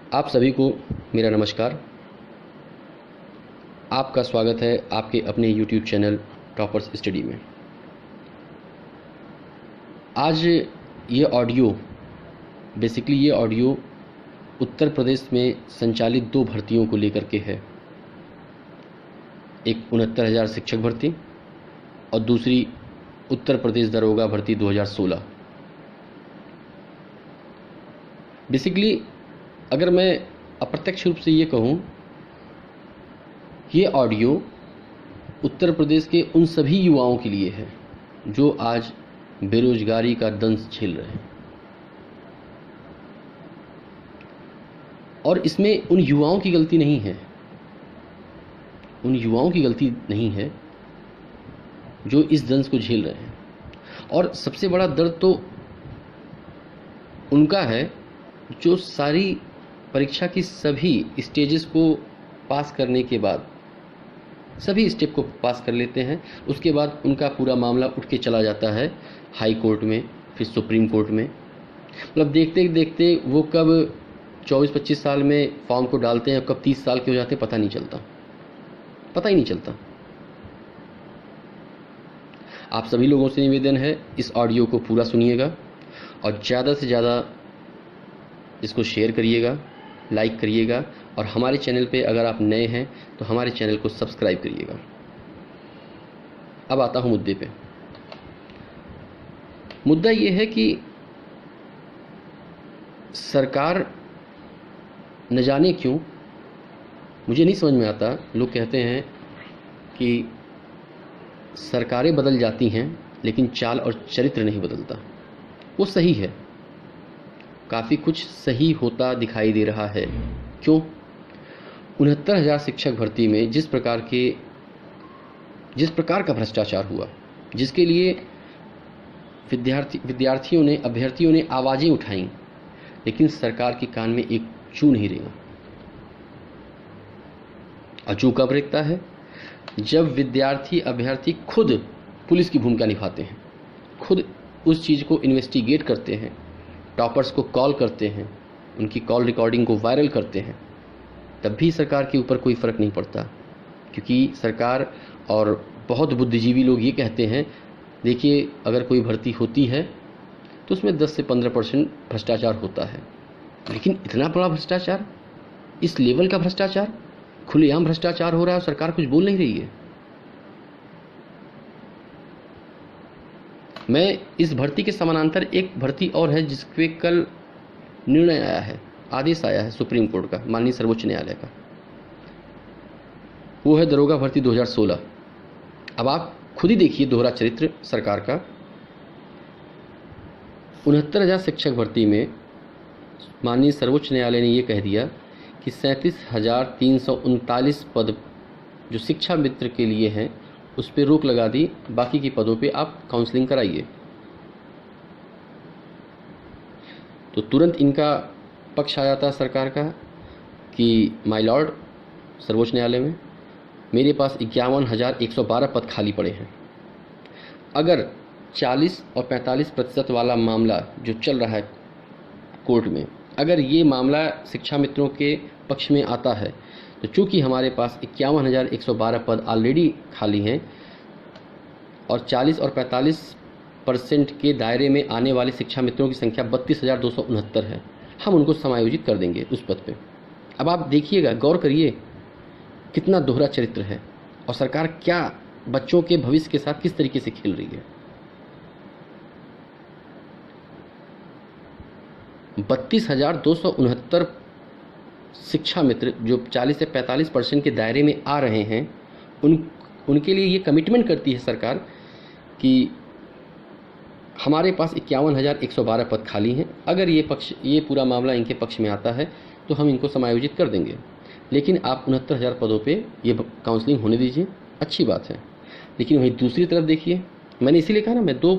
आप सभी को मेरा नमस्कार। आपका स्वागत है आपके अपने YouTube चैनल टॉपर्स स्टडी में। आज ये ऑडियो उत्तर प्रदेश में संचालित 2 भर्तियों को लेकर के है। एक 69,000 शिक्षक भर्ती और दूसरी उत्तर प्रदेश दरोगा भर्ती 2016। बेसिकली अगर मैं अप्रत्यक्ष रूप से ये कहूँ, ये ऑडियो उत्तर प्रदेश के उन सभी युवाओं के लिए है जो आज बेरोजगारी का दंश झेल रहे हैं। और इसमें उन युवाओं की गलती नहीं है, जो इस दंश को झेल रहे हैं। और सबसे बड़ा दर्द तो उनका है जो सारी परीक्षा की सभी स्टेजेस को पास करने के बाद, सभी स्टेप को पास कर लेते हैं, उसके बाद उनका पूरा मामला उठ के चला जाता है हाई कोर्ट में, फिर सुप्रीम कोर्ट में। मतलब देखते देखते वो कब 24-25 साल में फॉर्म को डालते हैं, कब 30 साल के हो जाते हैं, पता ही नहीं चलता। आप सभी लोगों से निवेदन है, इस ऑडियो को पूरा सुनिएगा और ज़्यादा से ज़्यादा इसको शेयर करिएगा, लाइक करिएगा और हमारे चैनल पे अगर आप नए हैं तो हमारे चैनल को सब्सक्राइब करिएगा। अब आता हूँ मुद्दे पे। मुद्दा ये है कि सरकार न जाने क्यों, मुझे नहीं समझ में आता, लोग कहते हैं कि सरकारें बदल जाती हैं लेकिन चाल और चरित्र नहीं बदलता। वो सही है, काफ़ी कुछ सही होता दिखाई दे रहा है। क्यों? 69,000 शिक्षक भर्ती में जिस प्रकार का भ्रष्टाचार हुआ, जिसके लिए अभ्यर्थियों ने आवाज़ें उठाईं, लेकिन सरकार के कान में एक चू नहीं रेंगा। और चू कब रेंगता है? जब अभ्यर्थी खुद पुलिस की भूमिका निभाते हैं, खुद उस चीज़ को इन्वेस्टिगेट करते हैं, टॉपर्स को कॉल करते हैं, उनकी कॉल रिकॉर्डिंग को वायरल करते हैं, तब भी सरकार के ऊपर कोई फ़र्क नहीं पड़ता। क्योंकि सरकार और बहुत बुद्धिजीवी लोग ये कहते हैं, देखिए अगर कोई भर्ती होती है तो उसमें 10 से 15% भ्रष्टाचार होता है। लेकिन इतना बड़ा भ्रष्टाचार, इस लेवल का भ्रष्टाचार, खुलेआम भ्रष्टाचार हो रहा है और सरकार कुछ बोल नहीं रही है। मैं इस भर्ती के समानांतर एक भर्ती और है जिसपे कल निर्णय आया है, आदेश आया है सुप्रीम कोर्ट का, माननीय सर्वोच्च न्यायालय का। वो है दरोगा भर्ती 2016। अब आप खुद ही देखिए दोहरा चरित्र सरकार का। 69,000 शिक्षक भर्ती में माननीय सर्वोच्च न्यायालय ने ये कह दिया कि 37,339 पद जो शिक्षा मित्र के लिए हैं उस पर रोक लगा दी, बाकी के पदों पे आप काउंसलिंग कराइए। तो तुरंत इनका पक्ष आ जाता है सरकार का कि माय लॉर्ड सर्वोच्च न्यायालय में मेरे पास 51,112 पद खाली पड़े हैं। अगर 40 और 45% वाला मामला जो चल रहा है कोर्ट में, अगर ये मामला शिक्षा मित्रों के पक्ष में आता है तो चूँकि हमारे पास 51,112 पद ऑलरेडी खाली हैं और 40 और 45% के दायरे में आने वाले शिक्षा मित्रों की संख्या 32,269 है, हम उनको समायोजित कर देंगे उस पद पे। अब आप देखिएगा, गौर करिए कितना दोहरा चरित्र है और सरकार क्या बच्चों के भविष्य के साथ किस तरीके से खेल रही है। 32,269 शिक्षा मित्र जो 40 से 45% के दायरे में आ रहे हैं, उनके लिए ये कमिटमेंट करती है सरकार कि हमारे पास 51,112 पद खाली हैं, अगर ये पूरा मामला इनके पक्ष में आता है तो हम इनको समायोजित कर देंगे, लेकिन आप 69,000 पदों पे ये काउंसलिंग होने दीजिए। अच्छी बात है। लेकिन वहीं दूसरी तरफ देखिए, मैंने इसीलिए कहा ना, मैं दो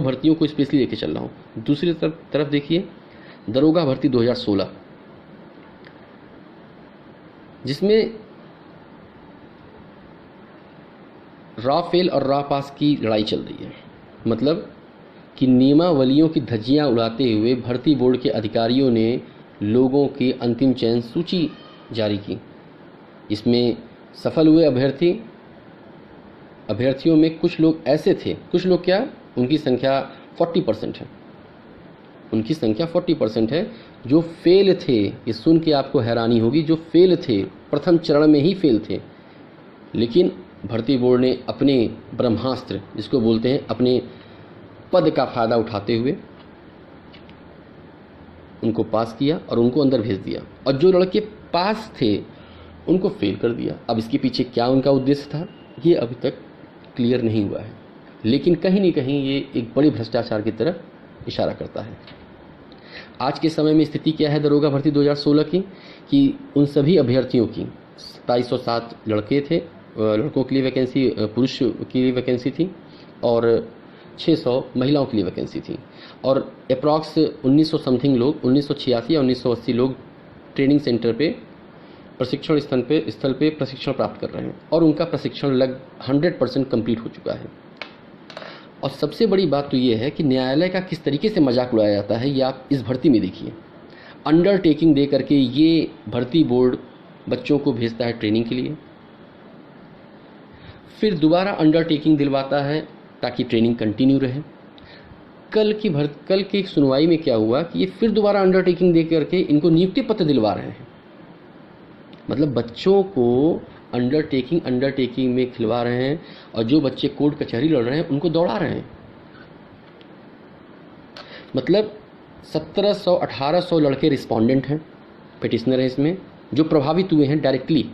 भर्तियों को स्पेशली लेके चल रहा हूँ। दूसरी तरफ देखिए दरोगा भर्ती 2016, जिसमें रॉ फेल और रॉ पास की लड़ाई चल रही है। मतलब कि नियमावलियों की धज्जियां उड़ाते हुए भर्ती बोर्ड के अधिकारियों ने लोगों की अंतिम चयन सूची जारी की। इसमें सफल हुए अभ्यर्थियों में कुछ लोग ऐसे थे, कुछ लोग क्या, उनकी संख्या 40% है, उनकी संख्या 40% है जो फेल थे। ये सुन के आपको हैरानी होगी, जो फेल थे, प्रथम चरण में ही फेल थे, लेकिन भर्ती बोर्ड ने अपने ब्रह्मास्त्र, जिसको बोलते हैं अपने पद का फ़ायदा उठाते हुए उनको पास किया और उनको अंदर भेज दिया, और जो लड़के पास थे उनको फेल कर दिया। अब इसके पीछे क्या उनका उद्देश्य था, ये अभी तक क्लियर नहीं हुआ है, लेकिन कहीं न कहीं ये एक बड़े भ्रष्टाचार की तरफ इशारा करता है। आज के समय में स्थिति क्या है दरोगा भर्ती 2016 की, कि उन सभी अभ्यर्थियों की 2707 लड़के थे, लड़कों के लिए वैकेंसी, पुरुष के लिए वैकेंसी थी, और 600 महिलाओं के लिए वैकेंसी थी, और अप्रॉक्स 1900 समथिंग लोग, 1986 या 1980 लोग ट्रेनिंग सेंटर पे, प्रशिक्षण स्थल पे प्रशिक्षण प्राप्त कर रहे हैं, और उनका प्रशिक्षण 100% कंप्लीट हो चुका है। और सबसे बड़ी बात तो ये है कि न्यायालय का किस तरीके से मजाक उड़ाया जाता है, ये आप इस भर्ती में देखिए। अंडरटेकिंग दे करके ये भर्ती बोर्ड बच्चों को भेजता है ट्रेनिंग के लिए, फिर दोबारा अंडरटेकिंग दिलवाता है ताकि ट्रेनिंग कंटिन्यू रहे। कल की सुनवाई में क्या हुआ कि ये फिर दोबारा अंडरटेकिंग दे करके इनको नियुक्ति पत्र दिलवा रहे हैं। मतलब बच्चों को अंडरटेकिंग में खिलवा रहे हैं, और जो बच्चे कोर्ट कचहरी लड़ रहे हैं उनको दौड़ा रहे हैं। मतलब 1700-1800 लड़के रिस्पोंडेंट हैं, पिटिशनर हैं इसमें, जो प्रभावित हुए हैं डायरेक्टली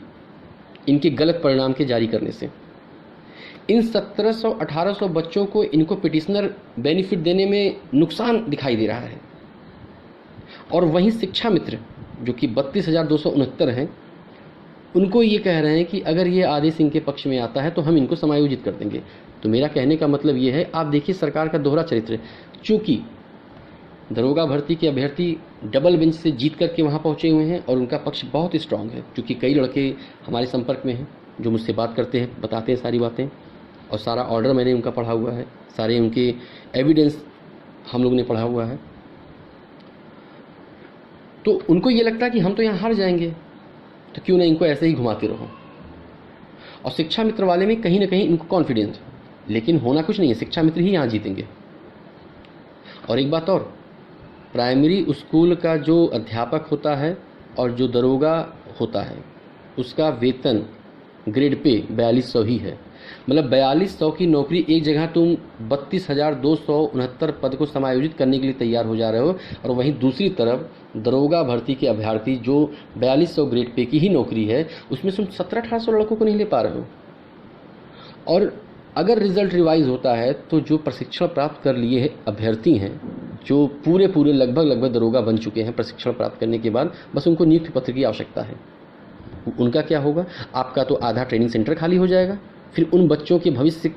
इनके गलत परिणाम के जारी करने से। इन 1700-1800 बच्चों को इनको पिटिशनर बेनिफिट देने में नुकसान दिखाई दे रहा है, और वहीं शिक्षा मित्र जो कि 32,269 हैं, उनको ये कह रहे हैं कि अगर ये आदेश इनके पक्ष में आता है तो हम इनको समायोजित कर देंगे। तो मेरा कहने का मतलब ये है, आप देखिए सरकार का दोहरा चरित्र। चूँकि दरोगा भर्ती के अभ्यर्थी डबल बेंच से जीत करके वहाँ पहुँचे हुए हैं और उनका पक्ष बहुत स्ट्रांग है, क्योंकि कई लड़के हमारे संपर्क में हैं जो मुझसे बात करते हैं, बताते हैं सारी बातें, और सारा ऑर्डर मैंने उनका पढ़ा हुआ है, सारे उनके एविडेंस हम लोग ने पढ़ा हुआ है। तो उनको ये लगता है कि हम तो यहाँ हार जाएंगे, तो क्यों ना इनको ऐसे ही घुमाते रहो। और शिक्षा मित्र वाले में कहीं ना कहीं इनको कॉन्फिडेंस, लेकिन होना कुछ नहीं है, शिक्षा मित्र ही यहाँ जीतेंगे। और एक बात और, प्राइमरी स्कूल का जो अध्यापक होता है और जो दरोगा होता है, उसका वेतन ग्रेड पे 4200 ही है। मतलब 4200 की नौकरी एक जगह तुम 32,269 पद को समायोजित करने के लिए तैयार हो जा रहे हो, और वहीं दूसरी तरफ दरोगा भर्ती के अभ्यर्थी जो 4200 ग्रेड पे की ही नौकरी है, उसमें तुम 1700-1800 लड़कों को नहीं ले पा रहे हो। और अगर रिजल्ट रिवाइज होता है तो जो प्रशिक्षण प्राप्त कर लिए अभ्यर्थी हैं, जो पूरे लगभग दरोगा बन चुके हैं प्रशिक्षण प्राप्त करने के बाद, बस उनको नियुक्ति पत्र की आवश्यकता है। उनका क्या होगा, आपका तो आधा ट्रेनिंग सेंटर खाली हो जाएगा, फिर उन बच्चों के भविष्य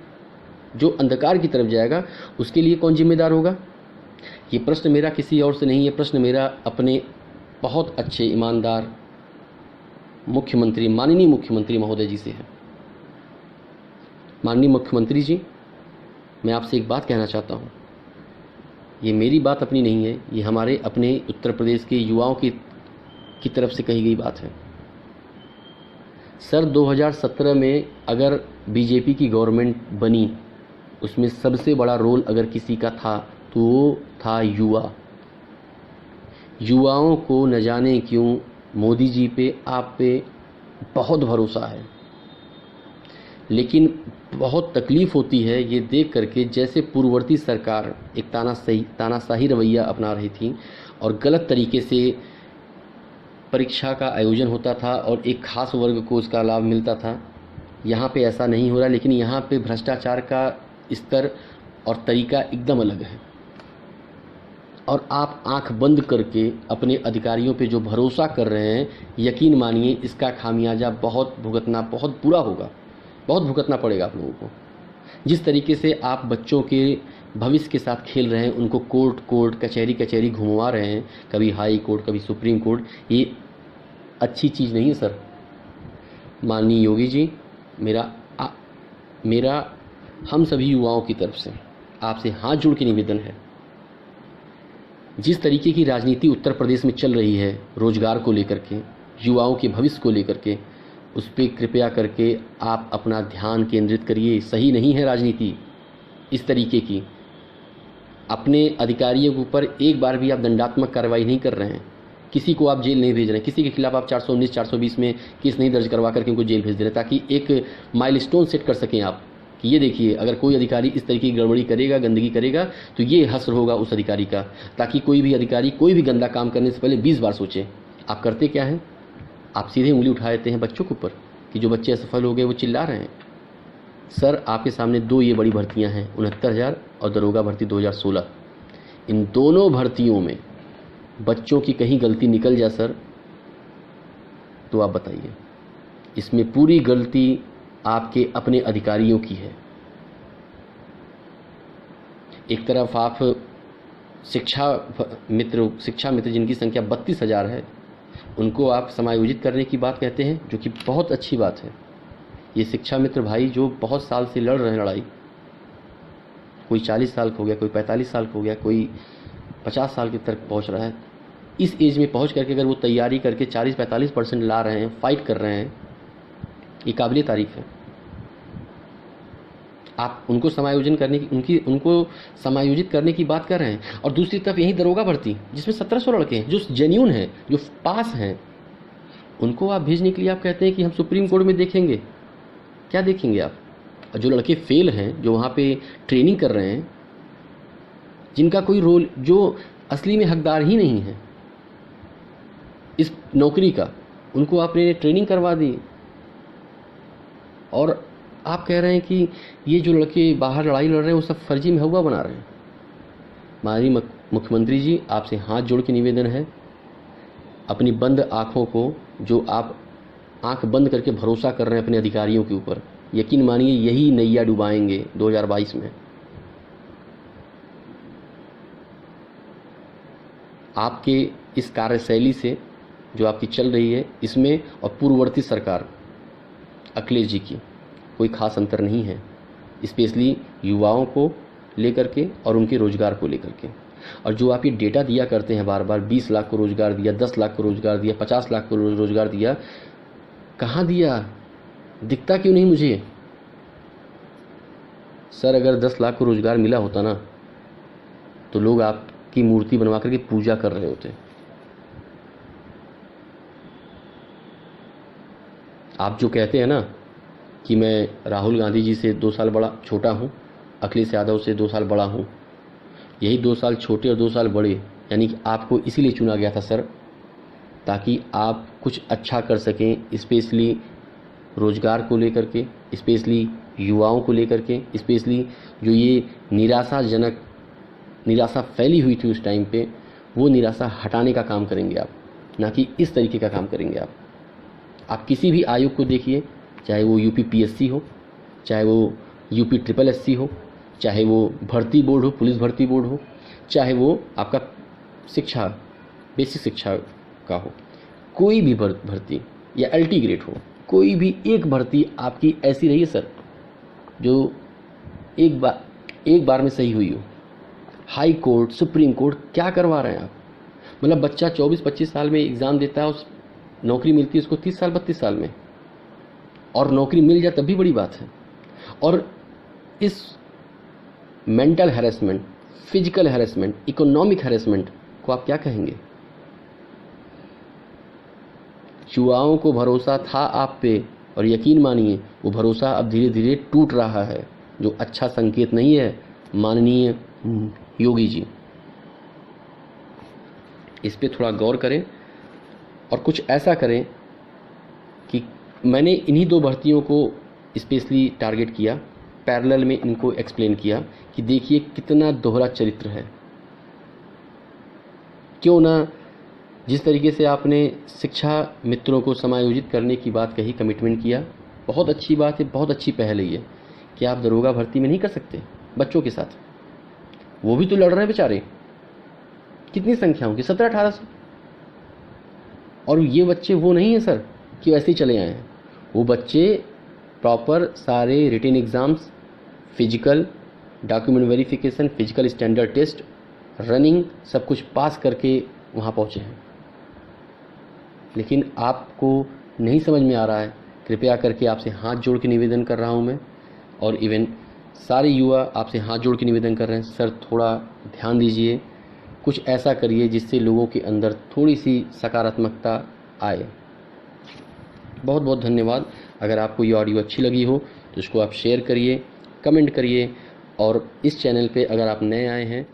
जो अंधकार की तरफ जाएगा उसके लिए कौन जिम्मेदार होगा। ये प्रश्न मेरा किसी और से नहीं है, प्रश्न मेरा अपने बहुत अच्छे ईमानदार मुख्यमंत्री, माननीय मुख्यमंत्री महोदय जी से है। माननीय मुख्यमंत्री जी, मैं आपसे एक बात कहना चाहता हूँ, ये मेरी बात अपनी नहीं है, ये हमारे अपने उत्तर प्रदेश के युवाओं की तरफ से कही गई बात है। सर 2017 में अगर बीजेपी की गवर्नमेंट बनी, उसमें सबसे बड़ा रोल अगर किसी का था तो वो था युवाओं को न जाने क्यों मोदी जी पे, आप पे बहुत भरोसा है, लेकिन बहुत तकलीफ़ होती है ये देख करके जैसे पूर्ववर्ती सरकार एक तानाशाही रवैया अपना रही थी और गलत तरीके से परीक्षा का आयोजन होता था और एक खास वर्ग को उसका लाभ मिलता था। यहाँ पे ऐसा नहीं हो रहा, लेकिन यहाँ पे भ्रष्टाचार का स्तर और तरीका एकदम अलग है, और आप आंख बंद करके अपने अधिकारियों पे जो भरोसा कर रहे हैं, यकीन मानिए इसका खामियाजा बहुत बुरा होगा, बहुत भुगतना पड़ेगा आप लोगों को। जिस तरीके से आप बच्चों के भविष्य के साथ खेल रहे हैं, उनको कोर्ट कचहरी घुमवा रहे हैं, कभी हाई कोर्ट कभी सुप्रीम कोर्ट, ये अच्छी चीज़ नहीं है सर। माननीय योगी जी, मेरा हम सभी युवाओं की तरफ से आपसे हाथ जोड़ के निवेदन है जिस तरीके की राजनीति उत्तर प्रदेश में चल रही है रोजगार को लेकर के, युवाओं के भविष्य को लेकर के, उस पर कृपया करके आप अपना ध्यान केंद्रित करिए। सही नहीं है राजनीति इस तरीके की। अपने अधिकारियों के ऊपर एक बार भी आप दंडात्मक कार्रवाई नहीं कर रहे हैं, किसी को आप जेल नहीं भेज रहे हैं, किसी के खिलाफ आप 419 420 में केस नहीं दर्ज करवा करके उनको जेल भेज दे रहे हैं, ताकि एक माइलस्टोन सेट कर सकें आप कि ये देखिए अगर कोई अधिकारी इस तरीके की गड़बड़ी करेगा, गंदगी करेगा, तो ये हश्र होगा उस अधिकारी का, ताकि कोई भी अधिकारी कोई भी गंदा काम करने से पहले 20 बार सोचे। आप करते क्या हैं? आप सीधे उंगली उठा देते हैं बच्चों के ऊपर कि जो बच्चे असफल हो गए वो चिल्ला रहे हैं। सर आपके सामने 2 ये बड़ी भर्तियां हैं, 69,000 और दरोगा भर्ती 2016। इन दोनों भर्तियों में बच्चों की कहीं गलती निकल जाए सर तो आप बताइए। इसमें पूरी गलती आपके अपने अधिकारियों की है। एक तरफ आप शिक्षा मित्र जिनकी संख्या 32,000 है, उनको आप समायोजित करने की बात कहते हैं, जो कि बहुत अच्छी बात है। ये शिक्षा मित्र भाई जो बहुत साल से लड़ रहे हैं लड़ाई, कोई 40 साल का हो गया, कोई 45 साल का हो गया, कोई 50 साल के तक पहुंच रहा है। इस एज में पहुंच करके अगर वो तैयारी करके 40-45% ला रहे हैं, फाइट कर रहे हैं, ये काबिल तारीफ है। आप उनको समायोजन करने की उनको समायोजित करने की बात कर रहे हैं। और दूसरी तरफ यही दरोगा भर्ती जिसमें 1700 लड़के हैं जो जेन्युइन हैं, जो पास हैं, उनको आप भेजने के लिए आप कहते हैं कि हम सुप्रीम कोर्ट में देखेंगे। क्या देखेंगे आप? जो लड़के फेल हैं, जो वहाँ पे ट्रेनिंग कर रहे हैं, जिनका कोई रोल, जो असली में हकदार ही नहीं है इस नौकरी का, उनको आपने ट्रेनिंग करवा दी और आप कह रहे हैं कि ये जो लड़के बाहर लड़ाई लड़ रहे हैं वो सब फर्जी महबूबा बना रहे हैं। माननीय मुख्यमंत्री जी, आपसे हाथ जोड़ के निवेदन है, अपनी बंद आँखों को, जो आप आंख बंद करके भरोसा कर रहे हैं अपने अधिकारियों के ऊपर, यकीन मानिए यही नैया डुबाएंगे 2022 में। आपके इस कार्यशैली से जो आपकी चल रही है इसमें और पूर्ववर्ती सरकार अखिलेश जी की कोई खास अंतर नहीं है, स्पेशली युवाओं को लेकर के और उनके रोज़गार को लेकर के। और जो आप ये डेटा दिया करते हैं बार बार, 20 लाख को रोज़गार दिया, 10 लाख को रोज़गार दिया, 50 लाख को रोज़गार दिया, कहाँ दिया? दिखता क्यों नहीं मुझे? सर अगर 10 लाख को रोज़गार मिला होता ना तो लोग आपकी मूर्ति बनवा करके पूजा कर रहे होते। आप जो कहते हैं ना कि मैं राहुल गांधी जी से 2 साल छोटा हूँ, अखिलेश यादव से 2 साल बड़ा हूँ, यही 2 साल छोटे और 2 साल बड़े, यानी कि आपको इसीलिए चुना गया था सर, ताकि आप कुछ अच्छा कर सकें, स्पेशली रोज़गार को लेकर के, स्पेशली युवाओं को लेकर के, स्पेशली जो ये निराशा फैली हुई थी उस टाइम पे, वो निराशा हटाने का काम करेंगे आप, ना कि इस तरीके का काम करेंगे आप। आप किसी भी आयोग को देखिए, चाहे वो यूपी पीएससी हो, चाहे वो यूपी SSSC हो, चाहे वो भर्ती बोर्ड हो, पुलिस भर्ती बोर्ड हो, चाहे वो आपका शिक्षा बेसिक शिक्षा का हो, कोई भी भर्ती या LT ग्रेड हो, कोई भी एक भर्ती आपकी ऐसी रही है सर जो एक बार में सही हुई हो? हाई कोर्ट, सुप्रीम कोर्ट, क्या करवा रहे हैं आप? मतलब बच्चा 24-25 साल में एग्ज़ाम देता है, उस नौकरी मिलती है उसको 30 साल 32 साल में, और नौकरी मिल जाए तब भी बड़ी बात है। और इस mental harassment, physical harassment, economic harassment को आप क्या कहेंगे? युवाओं को भरोसा था आप पे, और यकीन मानिए वो भरोसा अब धीरे धीरे टूट रहा है, जो अच्छा संकेत नहीं है। माननीय योगी जी, इस पे थोड़ा गौर करें और कुछ ऐसा करें कि मैंने इन्हीं 2 भर्तियों को स्पेशली टारगेट किया, पैरेलल में इनको एक्सप्लेन किया कि देखिए कितना दोहरा चरित्र है। क्यों ना जिस तरीके से आपने शिक्षा मित्रों को समायोजित करने की बात कही, कमिटमेंट किया, बहुत अच्छी बात है, बहुत अच्छी पहल है ये। क्या आप दरोगा भर्ती में नहीं कर सकते बच्चों के साथ? वो भी तो लड़ रहे हैं बेचारे, कितनी संख्या होगी? 1700-1800। और ये बच्चे वो नहीं है सर कि वैसे ही चले आए हैं, वो बच्चे प्रॉपर सारे written exams, physical, document verification, physical standard test, running सब कुछ पास करके वहाँ पहुँचे हैं, लेकिन आपको नहीं समझ में आ रहा है। कृपया करके आपसे हाथ जोड़ के निवेदन कर रहा हूँ मैं, और इवन सारे युवा आपसे हाथ जोड़ के निवेदन कर रहे हैं, सर थोड़ा ध्यान दीजिए, कुछ ऐसा करिए जिससे लोगों के अंदर थोड़ी सी सकारात्मकता आए। बहुत बहुत धन्यवाद। अगर आपको ये ऑडियो अच्छी लगी हो तो इसको आप शेयर करिए, कमेंट करिए, और इस चैनल पे अगर आप नए आए हैं